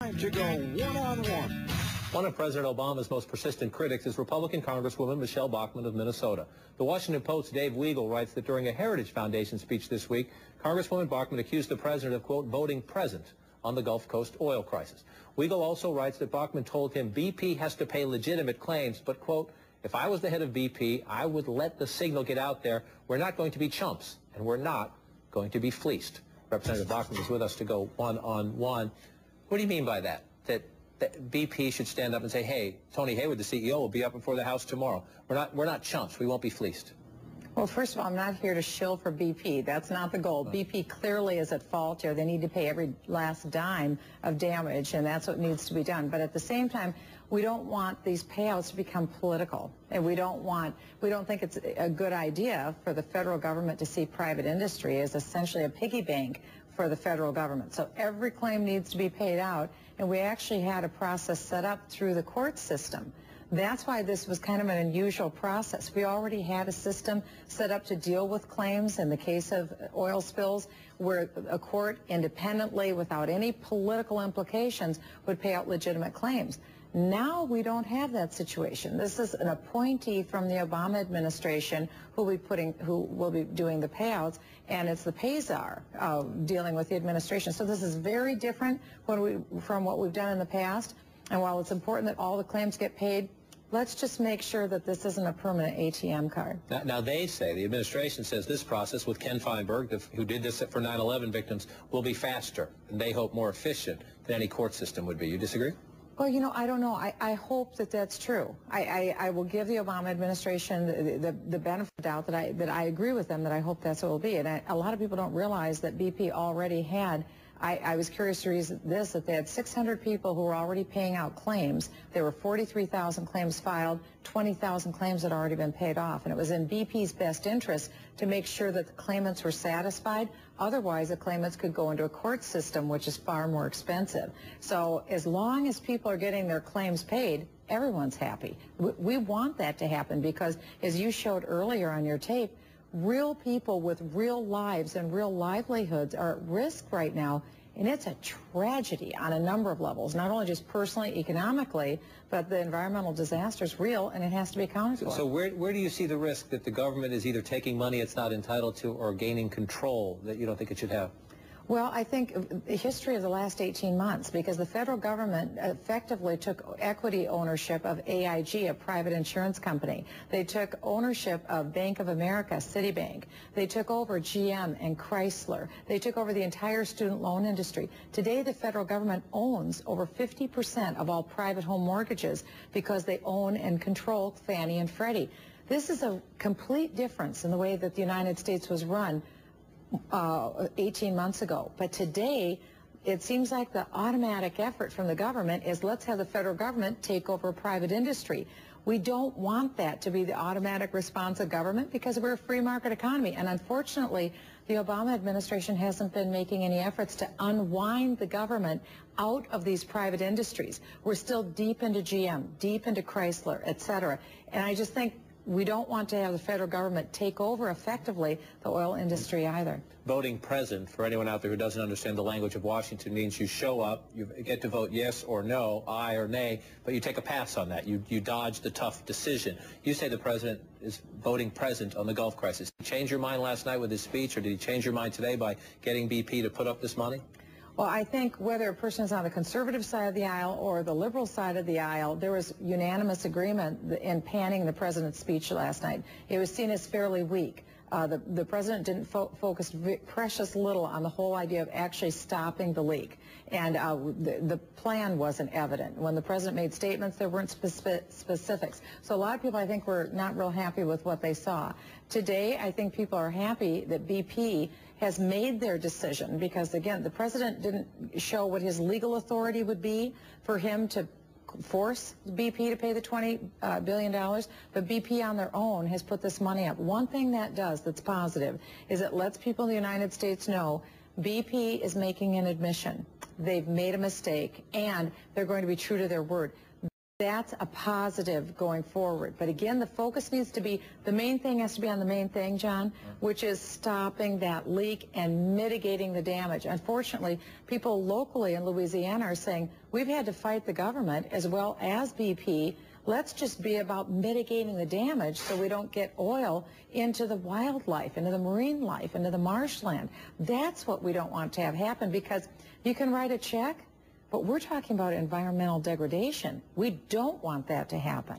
Time to go one-on-one. One of President Obama's most persistent critics is Republican Congresswoman Michelle Bachmann of Minnesota. The Washington Post's Dave Weigel writes that during a Heritage Foundation speech this week, Congresswoman Bachmann accused the president of, quote, voting present on the Gulf Coast oil crisis. Weigel also writes that Bachmann told him BP has to pay legitimate claims, but, quote, if I was the head of BP, I would let the signal get out there. We're not going to be chumps, and we're not going to be fleeced. Representative Bachmann is with us to go one-on-one. What do you mean by that? That BP should stand up and say, hey, Tony Hayward, the CEO, will be up before the House tomorrow. We're not chumps. We won't be fleeced. Well, first of all, I'm not here to shill for BP. That's not the goal. BP clearly is at fault here. They need to pay every last dime of damage, and that's what needs to be done. But at the same time, we don't want these payouts to become political. And we don't think it's a good idea for the federal government to see private industry as essentially a piggy bank for the federal government. So every claim needs to be paid out, and we actually had a process set up through the court system. That's why this was kind of an unusual process. We already had a system set up to deal with claims in the case of oil spills where a court independently, without any political implications, would pay out legitimate claims. Now we don't have that situation. This is an appointee from the Obama administration who will be doing the payouts, and it's the pay-czar dealing with the administration. So this is very different from what we've done in the past. And while it's important that all the claims get paid, let's just make sure that this isn't a permanent ATM card. Now they say, the administration says this process with Ken Feinberg, who did this for 9/11 victims, will be faster, and they hope more efficient than any court system would be. You disagree? Well, you know, I don't know. I hope that that's true. I will give the Obama administration the benefit of the doubt that I agree with them, that I hope that's what it will be. And a lot of people don't realize that BP already had, I was curious to read this, that they had 600 people who were already paying out claims. There were 43,000 claims filed, 20,000 claims had already been paid off. And it was in BP's best interest to make sure that the claimants were satisfied. Otherwise, the claimants could go into a court system, which is far more expensive. So as long as people are getting their claims paid, everyone's happy. We want that to happen because, as you showed earlier on your tape, real people with real lives and real livelihoods are at risk right now, and it's a tragedy on a number of levels, not only just personally, economically, but the environmental disaster is real, and it has to be accounted for. So where do you see the risk that the government is either taking money it's not entitled to or gaining control that you don't think it should have? Well, I think the history of the last 18 months, because the federal government effectively took equity ownership of AIG, a private insurance company. They took ownership of Bank of America, Citibank. They took over GM and Chrysler. They took over the entire student loan industry. Today, the federal government owns over 50% of all private home mortgages because they own and control Fannie and Freddie. This is a complete difference in the way that the United States was run 18 months ago. But today, it seems like the automatic effort from the government is let's have the federal government take over private industry. We don't want that to be the automatic response of government because we're a free market economy. And unfortunately, the Obama administration hasn't been making any efforts to unwind the government out of these private industries. We're still deep into GM, deep into Chrysler, et cetera. And I just think we don't want to have the federal government take over effectively the oil industry either. Voting present, for anyone out there who doesn't understand the language of Washington, means you show up, you get to vote yes or no, aye or nay, but you take a pass on that. You dodge the tough decision. You say the president is voting present on the Gulf crisis. Did he change your mind last night with his speech, or did he change your mind today by getting BP to put up this money? Well, I think whether a person is on the conservative side of the aisle or the liberal side of the aisle, there was unanimous agreement in panning the president's speech last night. It was seen as fairly weak. The president didn't focus precious little on the whole idea of actually stopping the leak. And the plan wasn't evident. When the president made statements, there weren't specifics. So a lot of people, I think, were not real happy with what they saw. Today, I think people are happy that BP has made their decision because, again, the president didn't show what his legal authority would be for him to force BP to pay the $20 billion, but BP on their own has put this money up. One thing that does that's positive is it lets people in the United States know BP is making an admission. They've made a mistake, and they're going to be true to their word. That's a positive going forward. But again, the focus needs to be, the main thing has to be on the main thing, John, which is stopping that leak and mitigating the damage. Unfortunately, people locally in Louisiana are saying, we've had to fight the government as well as BP. Let's just be about mitigating the damage so we don't get oil into the wildlife, into the marine life, into the marshland. That's what we don't want to have happen, because you can write a check, but we're talking about environmental degradation. We don't want that to happen.